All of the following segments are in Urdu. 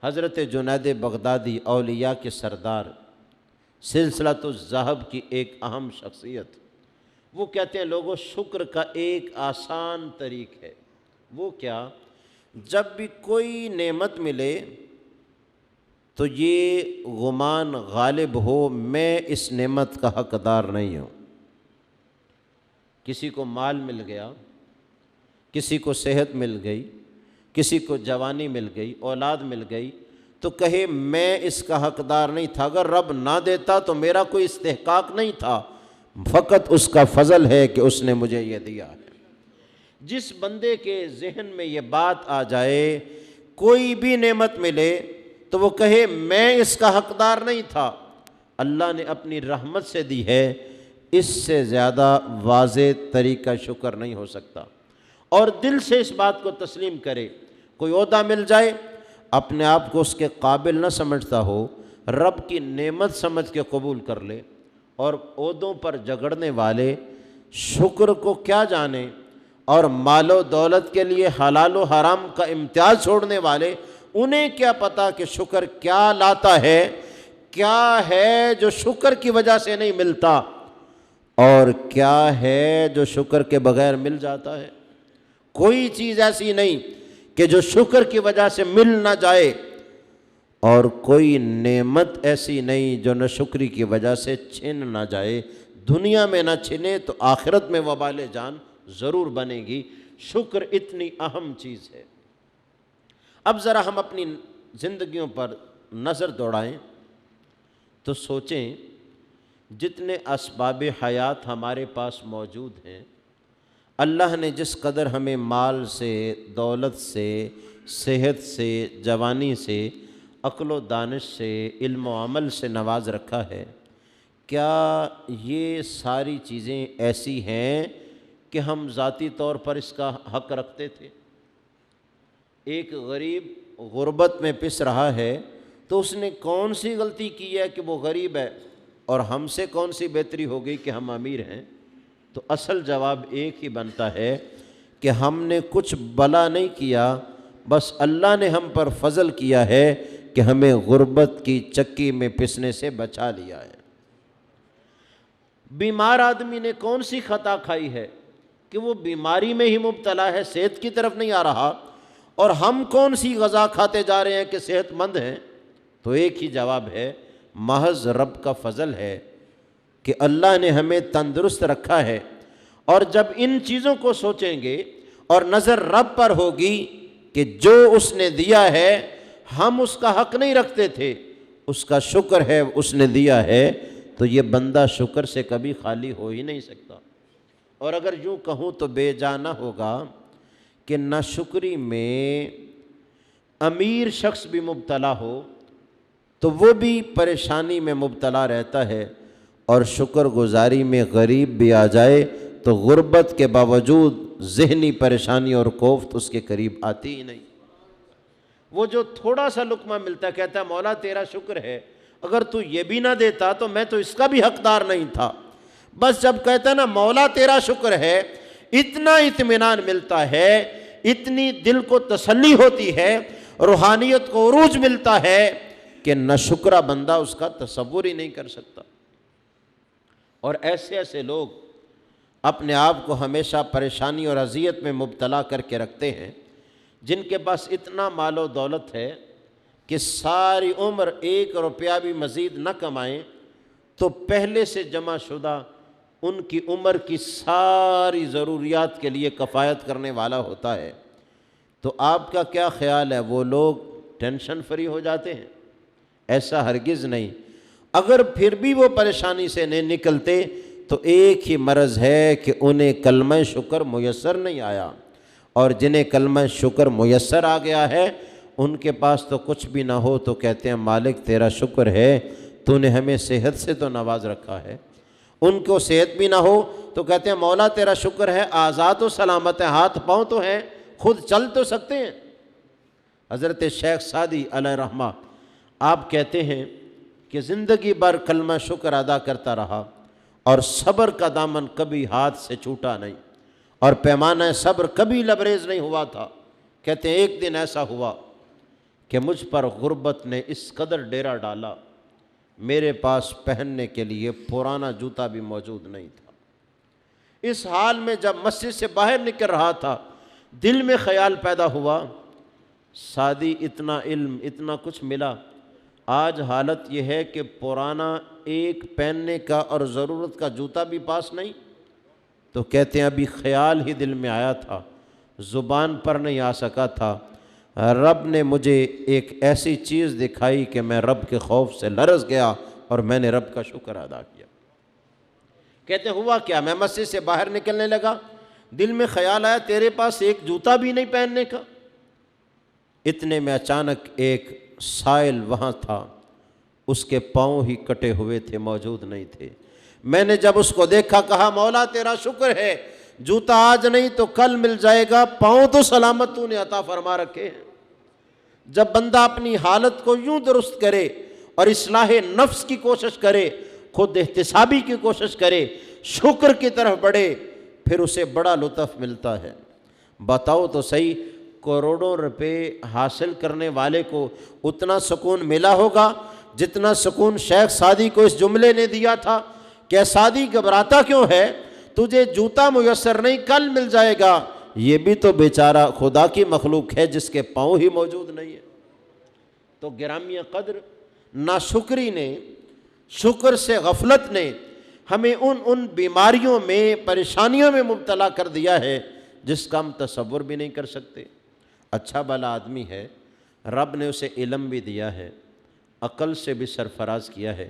حضرت جنید بغدادی اولیاء کے سردار، سلسلۃ الذہب کی ایک اہم شخصیت، وہ کہتے ہیں لوگوں شکر کا ایک آسان طریق ہے۔ وہ کیا؟ جب بھی کوئی نعمت ملے تو یہ گمان غالب ہو میں اس نعمت کا حقدار نہیں ہوں۔ کسی کو مال مل گیا، کسی کو صحت مل گئی، کسی کو جوانی مل گئی، اولاد مل گئی، تو کہے میں اس کا حقدار نہیں تھا، اگر رب نہ دیتا تو میرا کوئی استحقاق نہیں تھا، فقط اس کا فضل ہے کہ اس نے مجھے یہ دیا ہے۔ جس بندے کے ذہن میں یہ بات آ جائے، کوئی بھی نعمت ملے تو وہ کہے میں اس کا حقدار نہیں تھا، اللہ نے اپنی رحمت سے دی ہے، اس سے زیادہ واضح طریقہ شکر نہیں ہو سکتا۔ اور دل سے اس بات کو تسلیم کرے۔ کوئی عہدہ مل جائے، اپنے آپ کو اس کے قابل نہ سمجھتا ہو، رب کی نعمت سمجھ کے قبول کر لے۔ اور عہدوں پر جھگڑنے والے شکر کو کیا جانے، اور مال و دولت کے لیے حلال و حرام کا امتیاز چھوڑنے والے، انہیں کیا پتہ کہ شکر کیا لاتا ہے، کیا ہے جو شکر کی وجہ سے نہیں ملتا، اور کیا ہے جو شکر کے بغیر مل جاتا ہے۔ کوئی چیز ایسی نہیں کہ جو شکر کی وجہ سے مل نہ جائے، اور کوئی نعمت ایسی نہیں جو نہ شکری کی وجہ سے چھن نہ جائے۔ دنیا میں نہ چھنے تو آخرت میں وبال جان ضرور بنے گی۔ شکر اتنی اہم چیز ہے۔ اب ذرا ہم اپنی زندگیوں پر نظر دوڑائیں تو سوچیں، جتنے اسباب حیات ہمارے پاس موجود ہیں، اللہ نے جس قدر ہمیں مال سے، دولت سے، صحت سے، جوانی سے، عقل و دانش سے، علم و عمل سے نواز رکھا ہے، کیا یہ ساری چیزیں ایسی ہیں کہ ہم ذاتی طور پر اس کا حق رکھتے تھے؟ ایک غریب غربت میں پس رہا ہے تو اس نے کون سی غلطی کی ہے کہ وہ غریب ہے، اور ہم سے کون سی بہتری ہو گئی کہ ہم امیر ہیں؟ تو اصل جواب ایک ہی بنتا ہے کہ ہم نے کچھ بلا نہیں کیا، بس اللہ نے ہم پر فضل کیا ہے کہ ہمیں غربت کی چکی میں پسنے سے بچا لیا ہے۔ بیمار آدمی نے کون سی خطا کھائی ہے کہ وہ بیماری میں ہی مبتلا ہے، صحت کی طرف نہیں آ رہا، اور ہم کون سی غذا کھاتے جا رہے ہیں کہ صحت مند ہیں؟ تو ایک ہی جواب ہے، محض رب کا فضل ہے کہ اللہ نے ہمیں تندرست رکھا ہے۔ اور جب ان چیزوں کو سوچیں گے اور نظر رب پر ہوگی کہ جو اس نے دیا ہے ہم اس کا حق نہیں رکھتے تھے، اس کا شکر ہے اس نے دیا ہے، تو یہ بندہ شکر سے کبھی خالی ہو ہی نہیں سکتا۔ اور اگر یوں کہوں تو بے جانا ہوگا کہ ناشکری میں امیر شخص بھی مبتلا ہو تو وہ بھی پریشانی میں مبتلا رہتا ہے، اور شکر گزاری میں غریب بھی آ جائے تو غربت کے باوجود ذہنی پریشانی اور کوفت اس کے قریب آتی ہی نہیں۔ وہ جو تھوڑا سا لقمہ ملتا ہے کہتا ہے مولا تیرا شکر ہے، اگر تو یہ بھی نہ دیتا تو میں تو اس کا بھی حقدار نہیں تھا۔ بس جب کہتا ہے نا مولا تیرا شکر ہے، اتنا اطمینان ملتا ہے، اتنی دل کو تسلی ہوتی ہے، روحانیت کو عروج ملتا ہے کہ ناشکرا بندہ اس کا تصور ہی نہیں کر سکتا۔ اور ایسے ایسے لوگ اپنے آپ کو ہمیشہ پریشانی اور اذیت میں مبتلا کر کے رکھتے ہیں، جن کے پاس اتنا مال و دولت ہے کہ ساری عمر 1 روپیہ بھی مزید نہ کمائیں تو پہلے سے جمع شدہ ان کی عمر کی ساری ضروریات کے لیے کفایت کرنے والا ہوتا ہے۔ تو آپ کا کیا خیال ہے، وہ لوگ ٹینشن فری ہو جاتے ہیں؟ ایسا ہرگز نہیں۔ اگر پھر بھی وہ پریشانی سے نہیں نکلتے تو ایک ہی مرض ہے کہ انہیں کلمہ شکر میسر نہیں آیا، اور جنہیں کلمہ شکر میسر آ گیا ہے ان کے پاس تو کچھ بھی نہ ہو تو کہتے ہیں مالک تیرا شکر ہے، تو نے ہمیں صحت سے تو نواز رکھا ہے۔ ان کو صحت بھی نہ ہو تو کہتے ہیں مولا تیرا شکر ہے، آزاد و سلامت ہیں، ہاتھ پاؤں تو ہیں، خود چل تو سکتے ہیں۔ حضرت شیخ سعدی علیہ رحمہ آپ کہتے ہیں کہ زندگی بھر کلمہ شکر ادا کرتا رہا اور صبر کا دامن کبھی ہاتھ سے چھوٹا نہیں، اور پیمانہ صبر کبھی لبریز نہیں ہوا تھا۔ کہتے ہیں ایک دن ایسا ہوا کہ مجھ پر غربت نے اس قدر ڈیرا ڈالا، میرے پاس پہننے کے لیے پرانا جوتا بھی موجود نہیں تھا۔ اس حال میں جب مسجد سے باہر نکل رہا تھا، دل میں خیال پیدا ہوا، سعدی اتنا علم اتنا کچھ ملا، آج حالت یہ ہے کہ پرانا ایک پہننے کا اور ضرورت کا جوتا بھی پاس نہیں۔ تو کہتے ہیں ابھی خیال ہی دل میں آیا تھا، زبان پر نہیں آ سکا تھا، رب نے مجھے ایک ایسی چیز دکھائی کہ میں رب کے خوف سے لرز گیا اور میں نے رب کا شکر ادا کیا۔ کہتے ہیں ہوا کیا، میں مسجد سے باہر نکلنے لگا، دل میں خیال آیا تیرے پاس ایک جوتا بھی نہیں پہننے کا۔ اتنے میں اچانک ایک سائل وہاں تھا، اس کے پاؤں ہی کٹے ہوئے تھے، موجود نہیں تھے۔ میں نے جب اس کو دیکھا کہا مولا تیرا شکر ہے، جوتا آج نہیں تو کل مل جائے گا، پاؤں تو سلامت تو نے عطا فرما رکھے ہیں۔ جب بندہ اپنی حالت کو یوں درست کرے اور اصلاح نفس کی کوشش کرے، خود احتسابی کی کوشش کرے، شکر کی طرف بڑھے، پھر اسے بڑا لطف ملتا ہے۔ بتاؤ تو صحیح، کروڑوں روپے حاصل کرنے والے کو اتنا سکون ملا ہوگا جتنا سکون شیخ سعدی کو اس جملے نے دیا تھا کہ سعدی گھبراتا کیوں ہے، تجھے جوتا میسر نہیں کل مل جائے گا۔ یہ بھی تو بیچارہ خدا کی مخلوق ہے جس کے پاؤں ہی موجود نہیں ہے۔ تو گرامی قدر، ناشکری نے، شکر سے غفلت نے ہمیں ان بیماریوں میں، پریشانیوں میں مبتلا کر دیا ہے جس کا ہم تصور بھی نہیں کر سکتے۔ اچھا بھلا آدمی ہے، رب نے اسے علم بھی دیا ہے، عقل سے بھی سرفراز کیا ہے،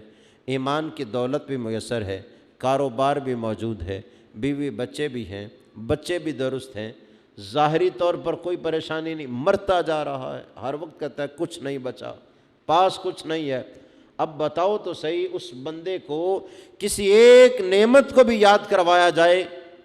ایمان کی دولت بھی میسر ہے، کاروبار بھی موجود ہے، بیوی بچے بھی ہیں، بچے بھی درست ہیں، ظاہری طور پر کوئی پریشانی نہیں، مرتا جا رہا ہے، ہر وقت کہتا ہے کچھ نہیں بچا، پاس کچھ نہیں ہے۔ اب بتاؤ تو صحیح، اس بندے کو کسی ایک نعمت کو بھی یاد کروایا جائے،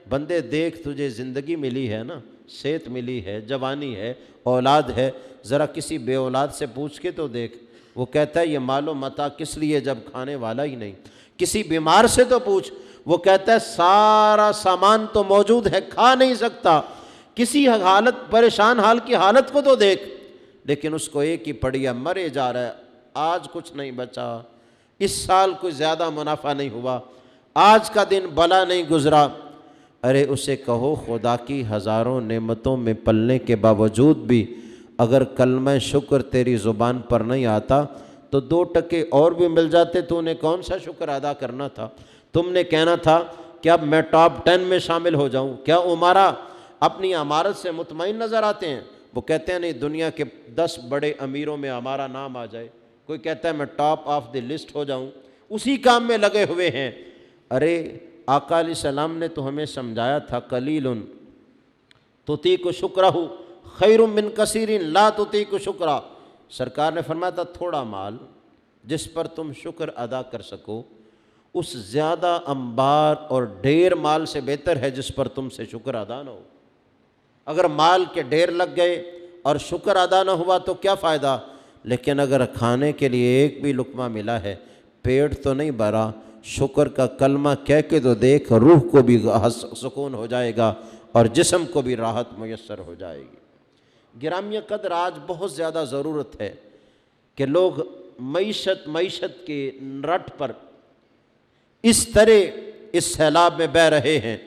بندے دیکھ تجھے زندگی ملی ہے نا، صحت ملی ہے، جوانی ہے، اولاد ہے، ذرا کسی بے اولاد سے پوچھ کے تو دیکھ، وہ کہتا ہے یہ مال و متاع کس لیے جب کھانے والا ہی نہیں۔ کسی بیمار سے تو پوچھ، وہ کہتا ہے سارا سامان تو موجود ہے، کھا نہیں سکتا۔ کسی حالت، پریشان حال کی حالت کو تو دیکھ، لیکن اس کو ایک ہی پڑی ہے، مرے جا رہا ہے، آج کچھ نہیں بچا، اس سال کوئی زیادہ منافع نہیں ہوا، آج کا دن بلا نہیں گزرا۔ ارے اسے کہو خدا کی ہزاروں نعمتوں میں پلنے کے باوجود بھی اگر کلمہ شکر تیری زبان پر نہیں آتا تو 2 ٹکے اور بھی مل جاتے، تو نے کون سا شکر ادا کرنا تھا؟ تم نے کہنا تھا کہ اب میں ٹاپ 10 میں شامل ہو جاؤں۔ کیا عمرہ اپنی عمارت سے مطمئن نظر آتے ہیں؟ وہ کہتے ہیں نہیں، دنیا کے 10 بڑے امیروں میں ہمارا نام آ جائے، کوئی کہتا ہے میں ٹاپ آف دی لسٹ ہو جاؤں، اسی کام میں لگے ہوئے ہیں۔ ارے آقا علیہ السلام نے تو ہمیں سمجھایا تھا، قلیل تطیق شکرہ خیر من کثیر لا تطیق شکرہ۔ سرکار نے فرمایا تھا تھوڑا مال جس پر تم شکر ادا کر سکو، اس زیادہ انبار اور ڈھیر مال سے بہتر ہے جس پر تم سے شکر ادا نہ ہو۔ اگر مال کے ڈھیر لگ گئے اور شکر ادا نہ ہوا تو کیا فائدہ؟ لیکن اگر کھانے کے لیے ایک بھی لقمہ ملا ہے، پیٹ تو نہیں بھرا، شکر کا کلمہ کہہ کے تو دیکھ، روح کو بھی سکون ہو جائے گا اور جسم کو بھی راحت میسر ہو جائے گی۔ گرامی قدر، آج بہت زیادہ ضرورت ہے کہ لوگ معیشت کے رٹ پر اس طرح اس سیلاب میں بہہ رہے ہیں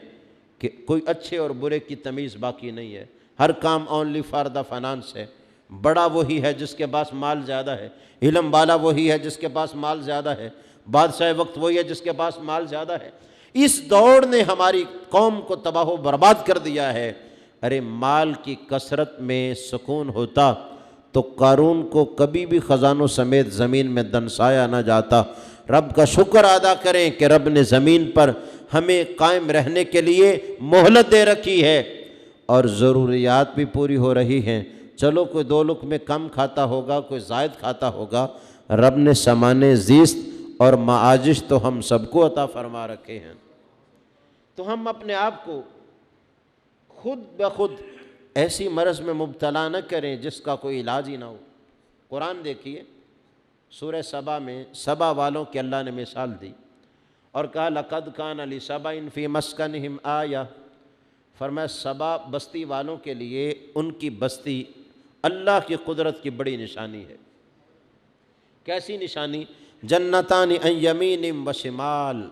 کہ کوئی اچھے اور برے کی تمیز باقی نہیں ہے، ہر کام اونلی فار دا فائنانس ہے۔ بڑا وہی ہے جس کے پاس مال زیادہ ہے، علم والا وہی ہے جس کے پاس مال زیادہ ہے، بادشاہ وقت وہی ہے جس کے پاس مال زیادہ ہے۔ اس دوڑ نے ہماری قوم کو تباہ و برباد کر دیا ہے۔ ارے مال کی کثرت میں سکون ہوتا تو قارون کو کبھی بھی خزانوں سمیت زمین میں دنسایا نہ جاتا۔ رب کا شکر ادا کریں کہ رب نے زمین پر ہمیں قائم رہنے کے لیے مہلت دے رکھی ہے اور ضروریات بھی پوری ہو رہی ہیں۔ چلو کوئی 2 لقمے کم کھاتا ہوگا، کوئی زائد کھاتا ہوگا، رب نے سامان زیست اور معاجش تو ہم سب کو عطا فرما رکھے ہیں۔ تو ہم اپنے آپ کو خود بخود ایسی مرض میں مبتلا نہ کریں جس کا کوئی علاج ہی نہ ہو۔ قرآن دیکھیے، سورہ سبا میں سبا والوں کی اللہ نے مثال دی اور کہا لَقَدْ كَانَ لِسَبَإٍ فِي مَسْكَنِهِمْ آیَةٌ۔ فرمایا سبا بستی والوں کے لیے ان کی بستی اللہ کی قدرت کی بڑی نشانی ہے۔ کیسی نشانی؟ جنتان عن یمین و شمال،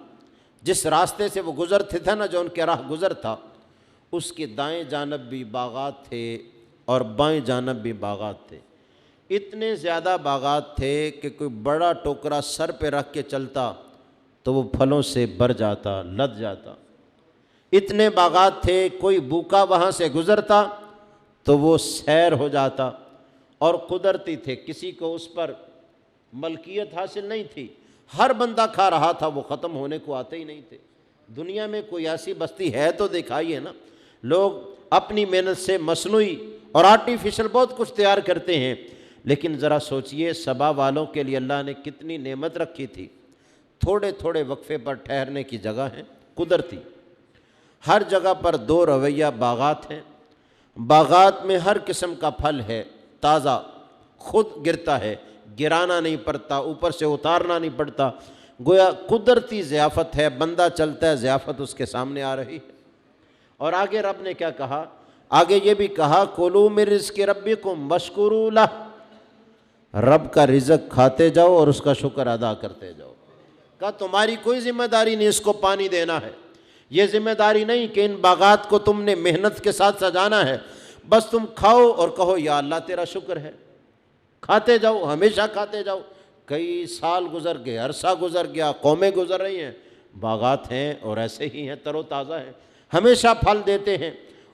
جس راستے سے وہ گزرتے تھے نا، جو ان کے راہ گزر تھا، اس کے دائیں جانب بھی باغات تھے اور بائیں جانب بھی باغات تھے۔ اتنے زیادہ باغات تھے کہ کوئی بڑا ٹوکرا سر پہ رکھ کے چلتا تو وہ پھلوں سے بھر جاتا، لد جاتا۔ اتنے باغات تھے، کوئی بھوکا وہاں سے گزرتا تو وہ سیر ہو جاتا، اور قدرتی تھے، کسی کو اس پر ملکیت حاصل نہیں تھی، ہر بندہ کھا رہا تھا، وہ ختم ہونے کو آتے ہی نہیں تھے۔ دنیا میں کوئی ایسی بستی ہے تو دکھائیے نا۔ لوگ اپنی محنت سے مصنوعی اور آرٹیفیشل بہت کچھ تیار کرتے ہیں، لیکن ذرا سوچئے سبا والوں کے لیے اللہ نے کتنی نعمت رکھی تھی۔ تھوڑے تھوڑے وقفے پر ٹھہرنے کی جگہ ہے، قدرتی، ہر جگہ پر دو رویہ باغات ہیں، باغات میں ہر قسم کا پھل ہے، تازہ، خود گرتا ہے، گرانا نہیں پڑتا، اوپر سے اتارنا نہیں پڑتا، گویا قدرتی ضیافت ہے، بندہ چلتا ہے ضیافت اس کے سامنے آ رہی ہے۔ اور آگے رب نے کیا کہا؟ آگے یہ بھی کہا کُلُوا مِن رِزْقِ رَبِّکُمْ وَاشْکُرُوا لَہ، رب کا رزق کھاتے جاؤ اور اس کا شکر ادا کرتے جاؤ۔ کہا تمہاری کوئی ذمہ داری نہیں اس کو پانی دینا ہے، یہ ذمہ داری نہیں کہ ان باغات کو تم نے محنت کے ساتھ سجانا ہے، بس تم کھاؤ اور کہو یا اللہ تیرا شکر ہے، کھاتے جاؤ، ہمیشہ کھاتے جاؤ۔ کئی سال گزر گئے، عرصہ گزر گیا، قومیں گزر رہی ہیں، باغات ہیں اور ایسے ہی ہیں، تر و تازہ ہیں، ہمیشہ پھل دیتے ہیں،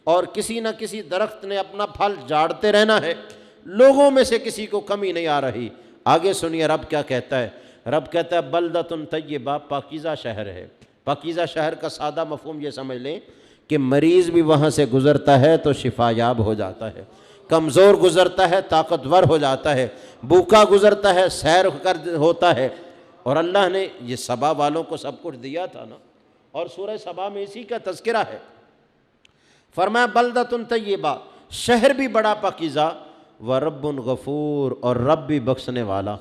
اور کسی نہ کسی درخت نے اپنا پھل جاڑتے رہنا ہے، لوگوں میں سے کسی کو کمی نہیں آ رہی۔ آگے سنیے رب کیا کہتا ہے۔ رب کہتا ہے بلدۃ طیبہ، پاکیزہ شہر ہے۔ پاکیزہ شہر کا سادہ مفہوم یہ سمجھ لیں کہ مریض بھی وہاں سے گزرتا ہے تو شفا یاب ہو جاتا ہے، کمزور گزرتا ہے طاقتور ہو جاتا ہے، بھوکا گزرتا ہے سیر ہوتا ہے۔ اور اللہ نے یہ سبا والوں کو سب کچھ دیا تھا نا، اور سورہ سبا میں اسی کا تذکرہ ہے۔ فرمایا بلدۃ طیبہ، شہر بھی بڑا پاکیزہ، ورب غفور، اور رب بھی بخشنے والا۔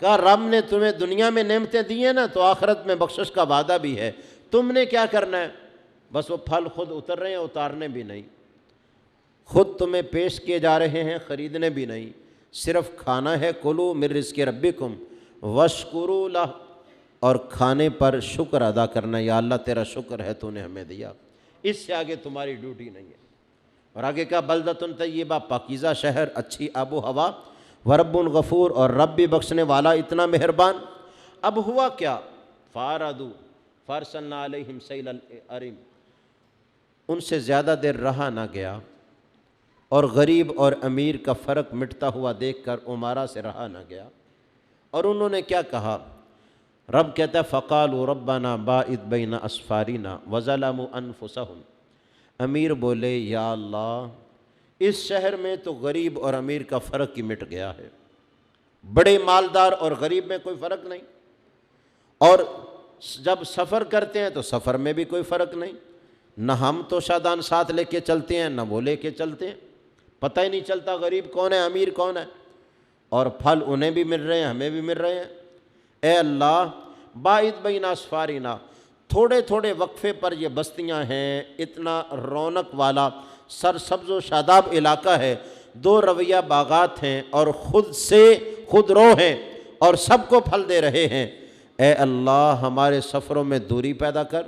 کہا رب نے تمہیں دنیا میں نعمتیں دی ہیں نا، تو آخرت میں بخشش کا وعدہ بھی ہے، تم نے کیا کرنا ہے؟ بس وہ پھل خود اتر رہے ہیں، اتارنے بھی نہیں، خود تمہیں پیش کیے جا رہے ہیں، خریدنے بھی نہیں، صرف کھانا ہے۔ کُلُوا مِن رِزْقِ رَبِّکُمْ وَاشْکُرُوا لَہ، اور کھانے پر شکر ادا کرنا، یا اللہ تیرا شکر ہے تو نے ہمیں دیا، اس سے آگے تمہاری ڈیوٹی نہیں ہے۔ اور آگے کہا بلدۃ طیبہ، پاکیزہ شہر، اچھی آب و ہوا، ورب غفور، اور رب بھی بخشنے والا، اتنا مہربان۔ اب ہوا کیا؟ فَأَرَادُوا فَأَرْسَلْنَا عَلَيْهِمْ سَيْلَ الْعَرِمِ، ان سے زیادہ دیر رہا نہ گیا، اور غریب اور امیر کا فرق مٹتا ہوا دیکھ کر عمارہ سے رہا نہ گیا، اور انہوں نے کیا کہا؟ رب کہتا ہے فَقَالُوا رَبَّنَا بَاعِدْ بَيْنَ أَسْفَارِنَا وَظَلَمُوا أَنفُسَهُمْ، امیر بولے یا اللہ اس شہر میں تو غریب اور امیر کا فرق ہی مٹ گیا ہے، بڑے مالدار اور غریب میں کوئی فرق نہیں، اور جب سفر کرتے ہیں تو سفر میں بھی کوئی فرق نہیں، نہ ہم تو شادان ساتھ لے کے چلتے ہیں نہ وہ لے کے چلتے ہیں، پتہ ہی نہیں چلتا غریب کون ہے امیر کون ہے، اور پھل انہیں بھی مل رہے ہیں ہمیں بھی مل رہے ہیں۔ اے اللہ باعث بین اسفارنا، تھوڑے تھوڑے وقفے پر یہ بستیاں ہیں، اتنا رونق والا سرسبز و شاداب علاقہ ہے، دو رویہ باغات ہیں، اور خود سے خود رو ہیں، اور سب کو پھل دے رہے ہیں۔ اے اللہ ہمارے سفروں میں دوری پیدا کر،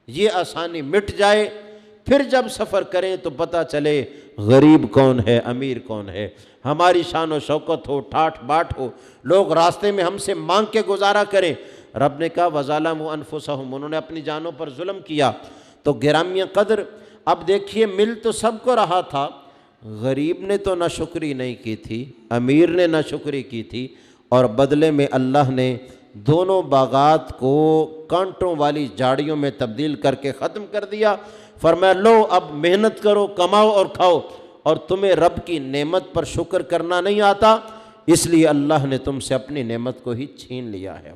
یہ آسانی مٹ جائے، پھر جب سفر کریں تو پتہ چلے غریب کون ہے امیر کون ہے، ہماری شان و شوکت ہو، ٹھاٹھ باٹ ہو، لوگ راستے میں ہم سے مانگ کے گزارا کریں۔ رب نے کہا وَظَلَمُوا أَنفُسَهُمْ، انہوں نے اپنی جانوں پر ظلم کیا۔ تو گرامیہ قدر اب دیکھیے مل تو سب کو رہا تھا، غریب نے تو ناشکری نہیں کی تھی، امیر نے ناشکری کی تھی، اور بدلے میں اللہ نے دونوں باغات کو کانٹوں والی جھاڑیوں میں تبدیل کر کے ختم کر دیا۔ فرمایا لو اب محنت کرو، کماؤ اور کھاؤ، اور تمہیں رب کی نعمت پر شکر کرنا نہیں آتا، اس لیے اللہ نے تم سے اپنی نعمت کو ہی چھین لیا ہے۔